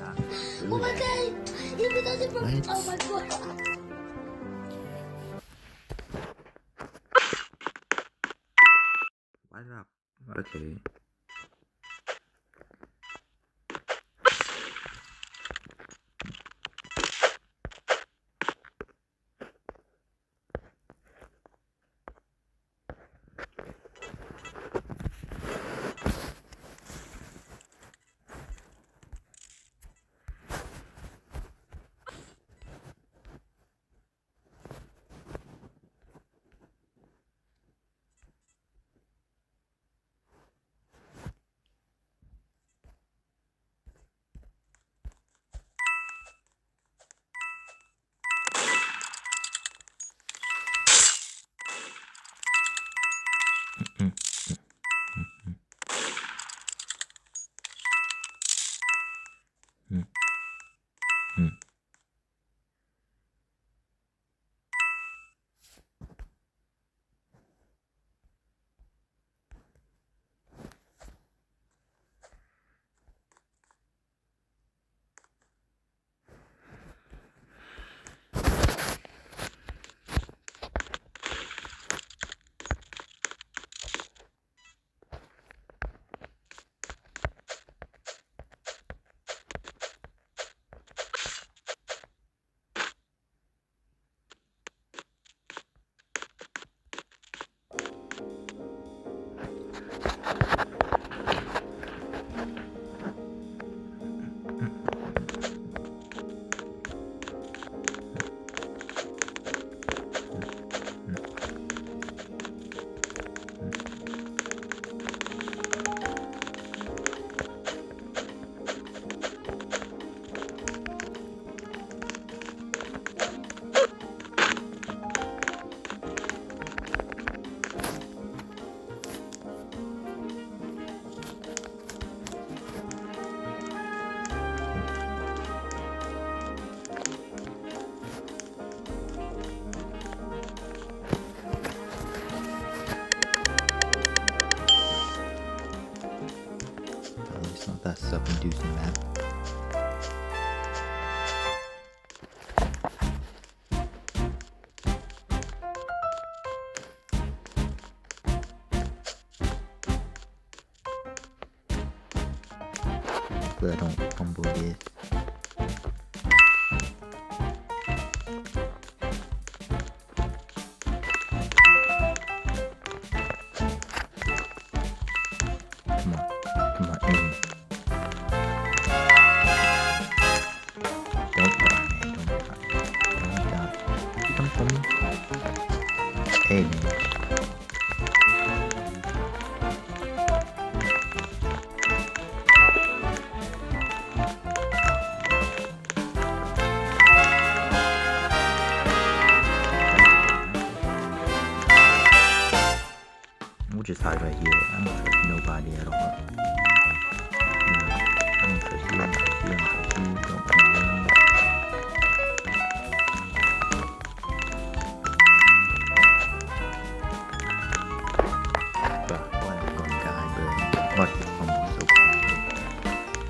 Oh my god! If it doesn't work, What? oh my god! What's up? Okay. Mm, mm, mm. It's not that self-inducing map. Hopefully I don't fumble this. Come on, come on, aim. Don't die, man, don't die. Don't die. You come for me? Hey, man. We'll just hide right here. I don't trust nobody at all. You know, I don't trust you, I don't trust you, I don't trust you. Don't come around. Bruh, why am I gonna die, bro? Watch this fumble so quickly.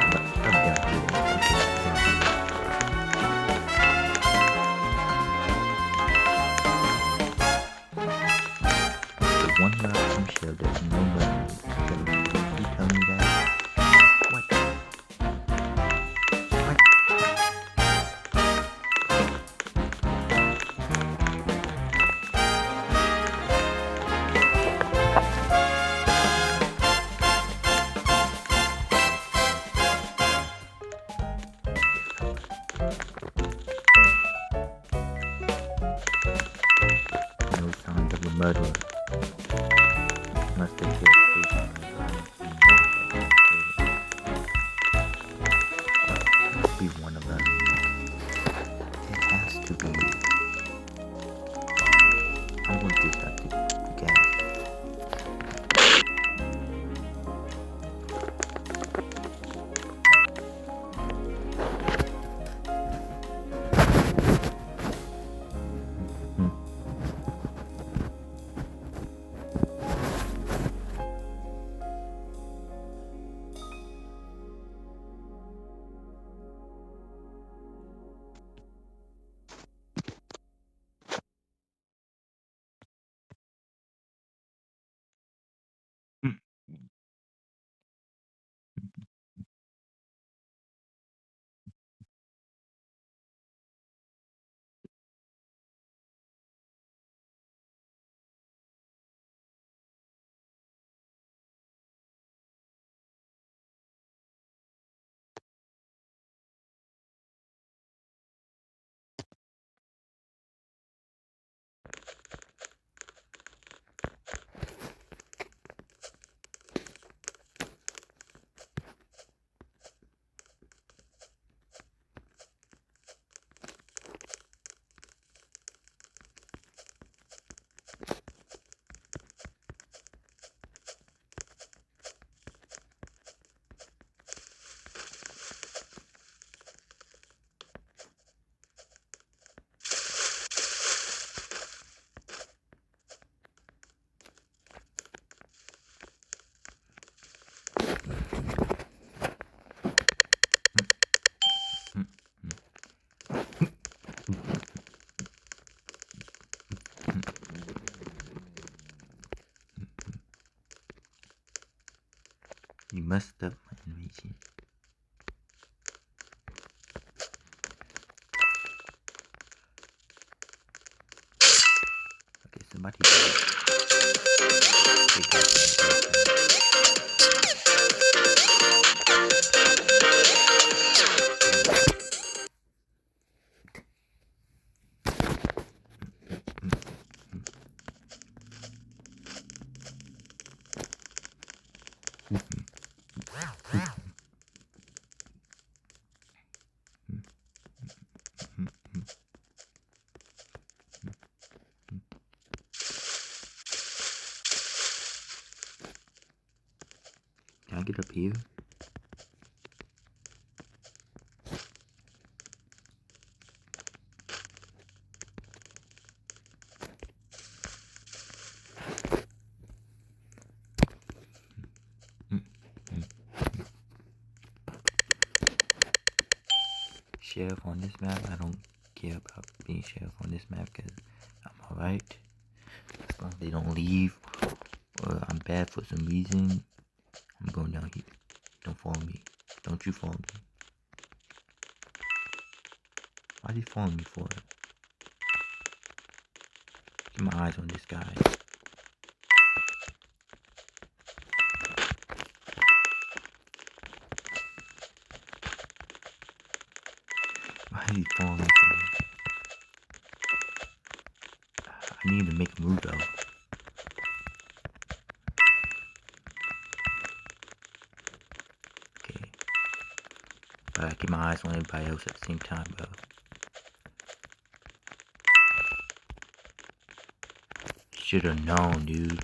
I'm down here. The one route from shelter, no weapons. You tell me that? What? What? No signs of a murderer. Must have killed Jason. Must be one of us. It has to be. I'm going to just have to guess. Hmm. messed up my animation. Okay, somebody Can I get up here? Sheriff on this map. I don't care about being sheriff on this map because I'm alright. As long as they don't leave or I'm bad for some reason, I'm going down here. Don't follow me. Don't you follow me. Why are you following me for? Keep my eyes on this guy. Why are you following me for? I need to make a move though. Okay. But I keep my eyes on everybody else at the same time, bro. Should've known, dude.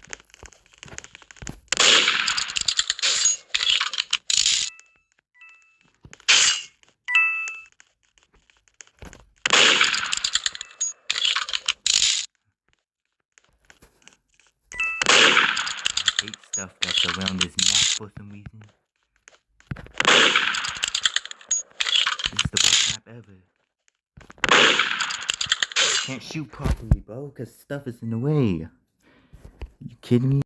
I hate stuff that's around this map for some reason. This is the worst map ever. I can't shoot properly, bro, because stuff is in the way. You kidding me?